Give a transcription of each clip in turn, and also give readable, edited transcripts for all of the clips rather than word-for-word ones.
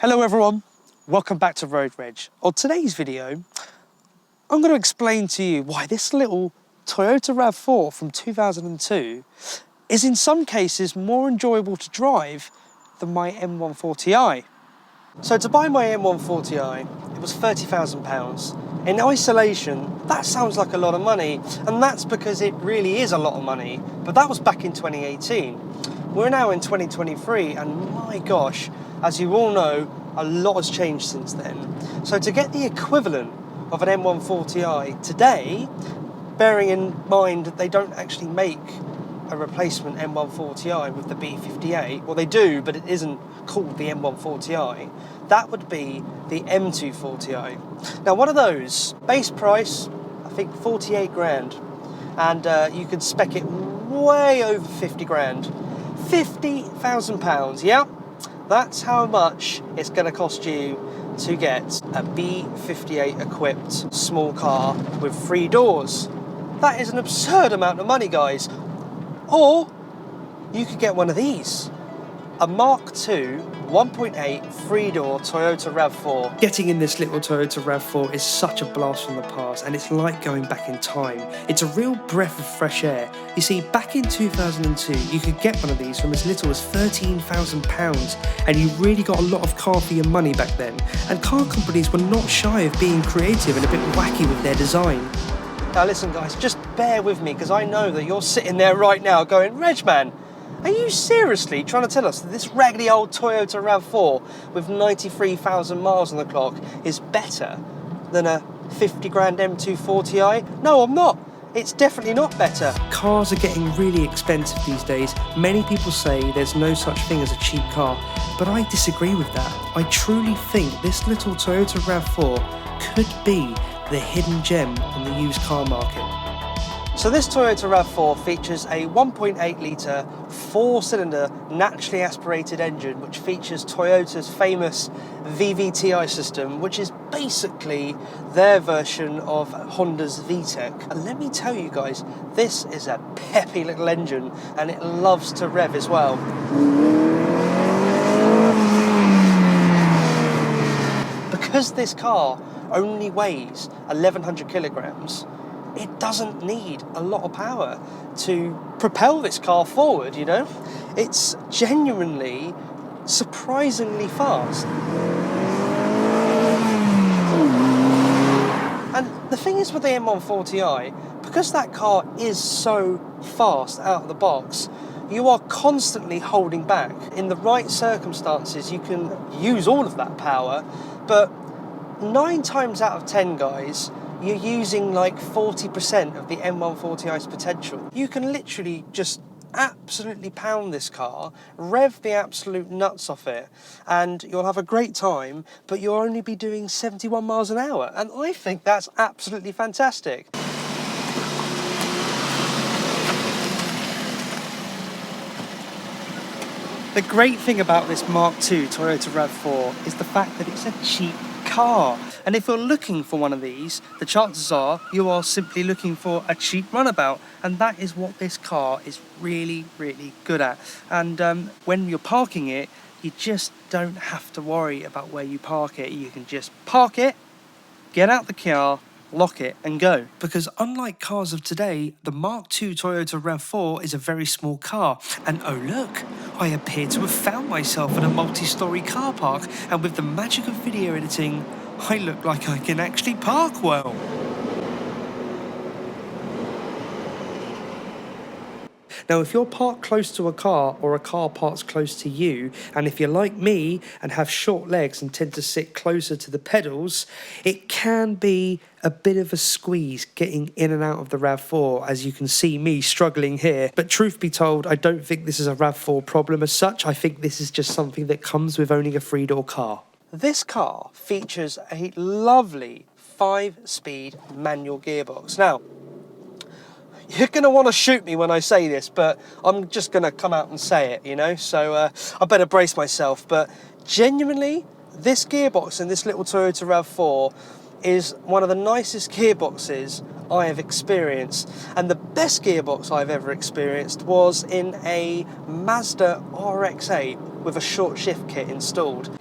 Hello everyone, welcome back to Road Reg. On today's video, I'm going to explain to you why this little Toyota RAV4 from 2002 is in some cases more enjoyable to drive than my M140i. So to buy my M140i, it was £30,000. In isolation, that sounds like a lot of money, and that's because it really is a lot of money, but that was back in 2018. We're now in 2023, and my gosh, as you all know, a lot has changed since then. So to get the equivalent of an M140i today, bearing in mind that they don't actually make a replacement M140i with the B58, well they do, but it isn't called the M140i, that would be the M240i. Now one of those, base price, I think 48 grand, and you can spec it way over 50 grand. £50,000, yeah? That's how much it's going to cost you to get a B58 equipped small car with 3 doors. That is an absurd amount of money, guys. Or you could get one of these, a Mark II 1.8 3-door Toyota RAV4. Getting in this little Toyota RAV4 is such a blast from the past, and it's like going back in time. It's a real breath of fresh air. You see, back in 2002, you could get one of these from as little as £13,000, and you really got a lot of car for your money back then. And car companies were not shy of being creative and a bit wacky with their design. Now listen guys, just bear with me, because I know that you're sitting there right now going, Reg man, are you seriously trying to tell us that this raggedy old Toyota RAV4 with 93,000 miles on the clock is better than a 50 grand M240i? No, I'm not. It's definitely not better. Cars are getting really expensive these days. Many people say there's no such thing as a cheap car, but I disagree with that. I truly think this little Toyota RAV4 could be the hidden gem on the used car market. So this Toyota RAV4 features a 1.8 litre 4-cylinder naturally aspirated engine, which features Toyota's famous VVTi system, which is basically their version of Honda's VTEC. And let me tell you guys, this is a peppy little engine, and it loves to rev as well. Because this car only weighs 1,100 kilograms, it doesn't need a lot of power to propel this car forward, you know? It's genuinely, surprisingly fast. And the thing is with the M140i, because that car is so fast out of the box, you are constantly holding back. In the right circumstances, you can use all of that power, but 9 times out of 10, guys, you're using like 40% of the M140i's potential. You can literally just absolutely pound this car, rev the absolute nuts off it, and you'll have a great time, but you'll only be doing 71 miles an hour. And I think that's absolutely fantastic. The great thing about this Mark II Toyota RAV4 is the fact that it's a cheap car. And if you're looking for one of these, the chances are you are simply looking for a cheap runabout, and that is what this car is really, really good at. And when you're parking it, you just don't have to worry about where you park it. You can just park it, get out the car, lock it and go. Because unlike cars of today, the Mark II Toyota RAV4 is a very small car. And oh look, I appear to have found myself in a multi-storey car park, and with the magic of video editing, I look like I can actually park well. Now, if you're parked close to a car, or a car parks close to you, and if you're like me and have short legs and tend to sit closer to the pedals, it can be a bit of a squeeze getting in and out of the RAV4, as you can see me struggling here. But truth be told, I don't think this is a RAV4 problem as such. I think this is just something that comes with owning a 3-door car. This car features a lovely 5-speed manual gearbox. Now, you're going to want to shoot me when I say this, but I'm just going to come out and say it, you know, so I better brace myself. But genuinely, this gearbox in this little Toyota RAV4 is one of the nicest gearboxes I have experienced, and the best gearbox I've ever experienced was in a Mazda RX-8 with a short shift kit installed.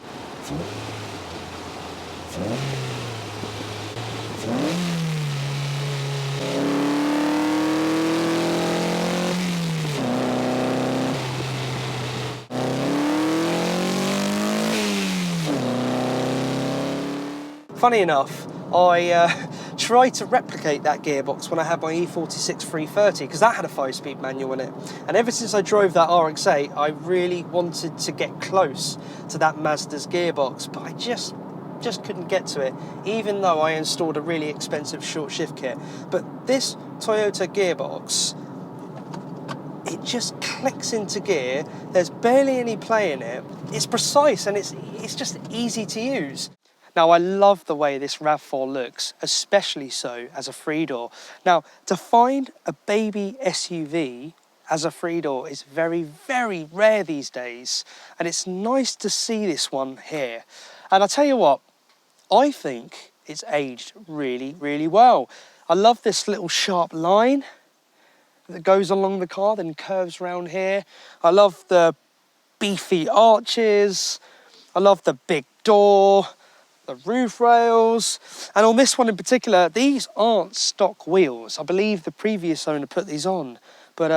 Funny enough, I tried to replicate that gearbox when I had my E46 330 because that had a 5-speed manual in it. And ever since I drove that RX-8, I really wanted to get close to that Mazda's gearbox, but I just couldn't get to it, even though I installed a really expensive short shift kit. But this Toyota gearbox, it just clicks into gear. There's barely any play in it. It's precise and it's just easy to use. Now, I love the way this RAV4 looks, especially so as a 3-door. Now, to find a baby SUV as a 3-door is very, very rare these days. And it's nice to see this one here. And I'll tell you what, I think it's aged really, really well. I love this little sharp line that goes along the car, then curves around here. I love the beefy arches. I love the big door, the roof rails. And on this one in particular, these aren't stock wheels. I believe the previous owner put these on, but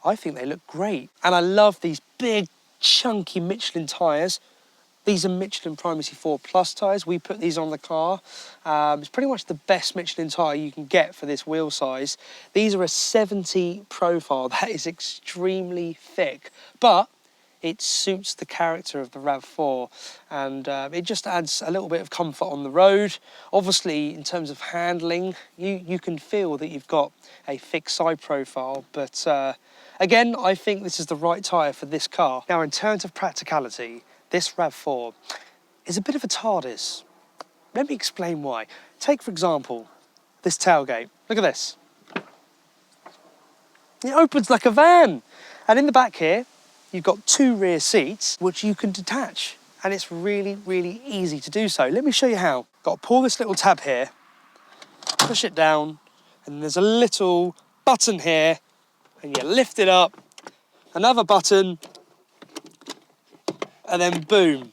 I think they look great. And I love these big, chunky Michelin tyres. These are Michelin Primacy 4 Plus tyres. We put these on the car. It's pretty much the best Michelin tyre you can get for this wheel size. These are a 70 profile. That is extremely thick, but it suits the character of the RAV4, and it just adds a little bit of comfort on the road. Obviously, in terms of handling, you can feel that you've got a thick side profile, but again, I think this is the right tyre for this car. Now, in terms of practicality, this RAV4 is a bit of a TARDIS. Let me explain why. Take, for example, this tailgate. Look at this. It opens like a van. And in the back here, you've got 2 rear seats, which you can detach. And it's really, really easy to do so. Let me show you how. Got to pull this little tab here, push it down, and there's a little button here, and you lift it up, another button, and then boom.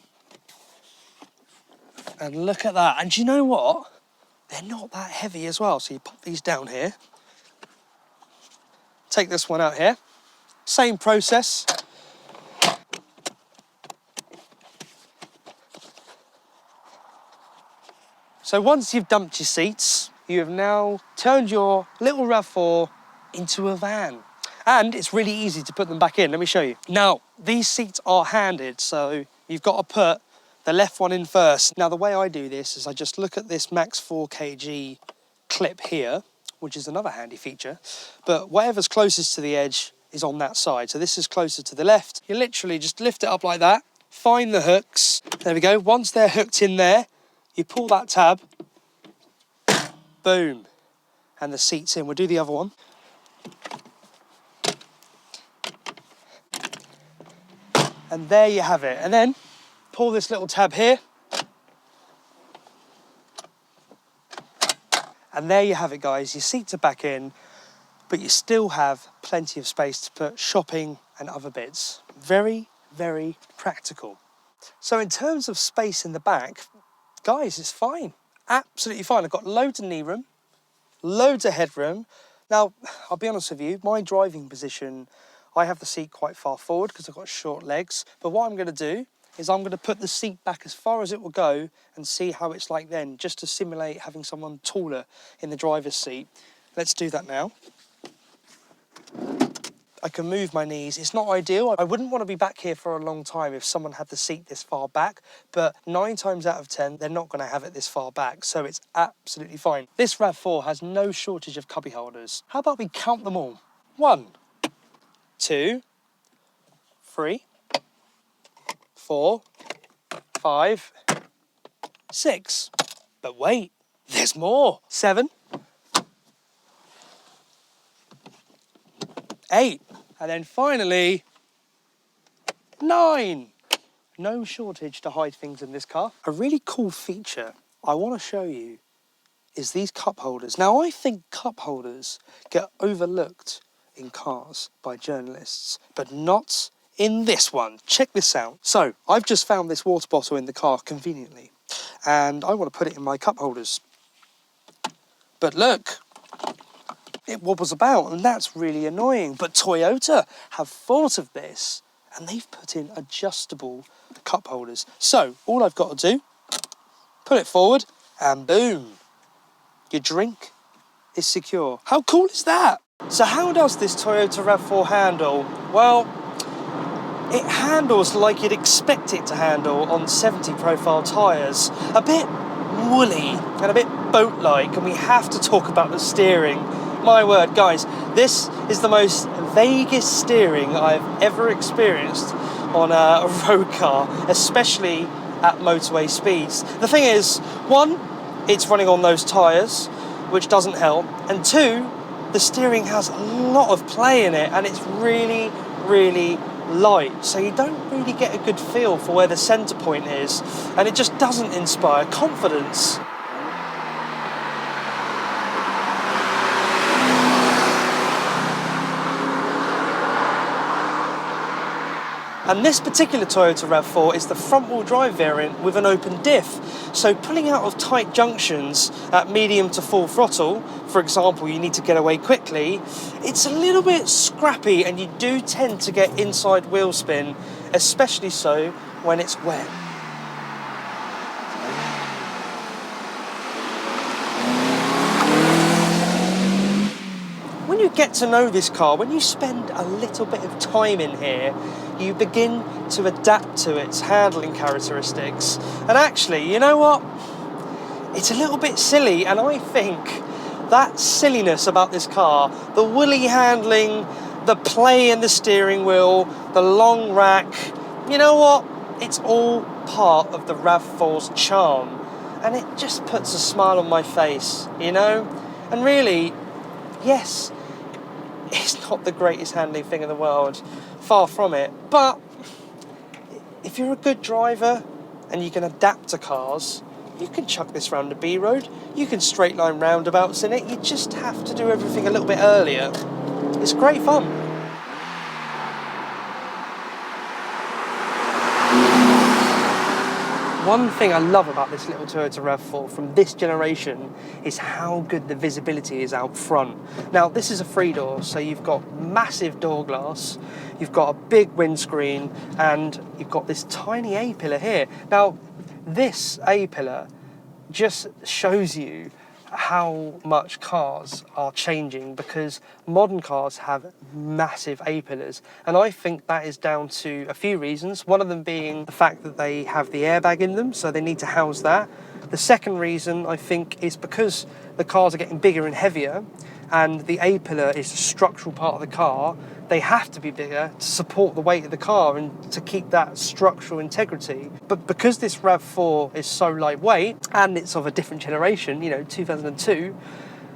And look at that. And do you know what? They're not that heavy as well. So you pop these down here. Take this one out here. Same process. So once you've dumped your seats, you have now turned your little RAV4 into a van. And it's really easy to put them back in. Let me show you. Now, these seats are handed, so you've got to put the left one in first. Now, the way I do this is I just look at this max 4 kg clip here, which is another handy feature, but whatever's closest to the edge is on that side. So this is closer to the left. You literally just lift it up like that, find the hooks. There we go. Once they're hooked in there, you pull that tab, boom, and the seat's in. We'll do the other one. And there you have it. And then pull this little tab here. And there you have it, guys. Your seats are back in, but you still have plenty of space to put shopping and other bits. Very, very practical. So in terms of space in the back, guys, it's fine. Absolutely fine. I've got loads of knee room, loads of headroom. Now, I'll be honest with you, my driving position, I have the seat quite far forward because I've got short legs. But what I'm going to do is I'm going to put the seat back as far as it will go and see how it's like then, just to simulate having someone taller in the driver's seat. Let's do that now. I can move my knees. It's not ideal. I wouldn't want to be back here for a long time if someone had the seat this far back, but 9 times out of 10, they're not going to have it this far back, so it's absolutely fine. This RAV4 has no shortage of cubby holders. How about we count them all? 1, 2, 3, 4, 5, 6. But wait, there's more. 7, 8, and then finally 9. No shortage to hide things in this car. A really cool feature I want to show you is these cup holders. Now, I think cup holders get overlooked in cars by journalists, but not in this one. Check this out. So I've just found this water bottle in the car conveniently, and I want to put it in my cup holders. But look, it wobbles about, and that's really annoying. But Toyota have thought of this, and they've put in adjustable cup holders. So all I've got to do, put it forward, and boom, your drink is secure. How cool is that? So how does this Toyota RAV4 handle? Well, it handles like you'd expect it to handle on 70 profile tyres. A bit woolly and a bit boat-like, and we have to talk about the steering. My word, guys, this is the most vaguest steering I've ever experienced on a road car, especially at motorway speeds. The thing is, one, it's running on those tyres, which doesn't help, and two, the steering has a lot of play in it, and it's really, really light, so you don't really get a good feel for where the centre point is, and it just doesn't inspire confidence. And this particular Toyota RAV4 is the front-wheel drive variant with an open diff. So pulling out of tight junctions at medium to full throttle, for example, you need to get away quickly, it's a little bit scrappy, and you do tend to get inside wheel spin, especially so when it's wet. When you get to know this car, when you spend a little bit of time in here, you begin to adapt to its handling characteristics. And actually, you know what? It's a little bit silly, and I think that silliness about this car, the woolly handling, the play in the steering wheel, the long rack, you know what? It's all part of the RAV4's charm, and it just puts a smile on my face, you know? And really, yes, it's not the greatest handling thing in the world, far from it, but if you're a good driver and you can adapt to cars, you can chuck this round the B road, you can straight line roundabouts in it, you just have to do everything a little bit earlier. It's great fun. One thing I love about this little Toyota RAV4 from this generation is how good the visibility is out front. Now, this is a 3-door, so you've got massive door glass, you've got a big windscreen, and you've got this tiny A-pillar here. Now, this A-pillar just shows you how much cars are changing, because modern cars have massive A-pillars, and I think that is down to a few reasons. One of them being the fact that they have the airbag in them, so they need to house that. The second reason, I think, is because the cars are getting bigger and heavier, and the A-pillar is a structural part of the car. They have to be bigger to support the weight of the car and to keep that structural integrity. But because this RAV4 is so lightweight, and it's of a different generation, you know, 2002,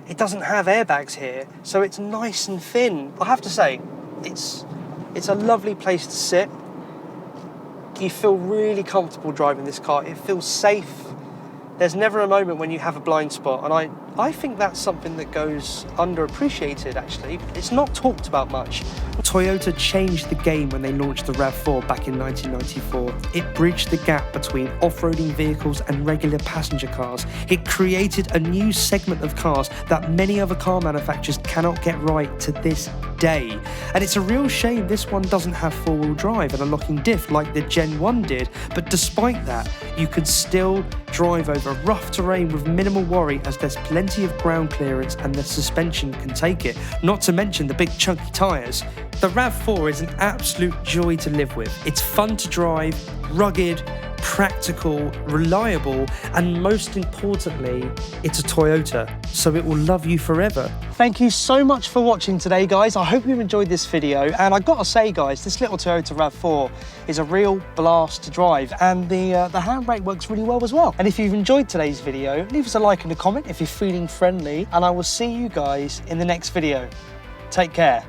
it doesn't have airbags here, so it's nice and thin. I have to say, it's a lovely place to sit. You feel really comfortable driving this car. It feels safe. There's never a moment when you have a blind spot, and I think that's something that goes underappreciated, actually. It's not talked about much. Toyota changed the game when they launched the RAV4 back in 1994. It bridged the gap between off-roading vehicles and regular passenger cars. It created a new segment of cars that many other car manufacturers cannot get right to this day. And it's a real shame this one doesn't have four-wheel drive and a locking diff like the Gen 1 did, but despite that, you can still drive over rough terrain with minimal worry, as there's plenty of ground clearance and the suspension can take it, not to mention the big chunky tyres. The RAV4 is an absolute joy to live with. It's fun to drive, rugged, practical, reliable, and most importantly, it's a Toyota, so it will love you forever. Thank you so much for watching today, guys. I hope you enjoyed this video, and I gotta say, guys, this little Toyota RAV4 is a real blast to drive, and the handbrake works really well as well. And if you've enjoyed today's video, leave us a like and a comment if you're feeling friendly, and I will see you guys in the next video. Take care.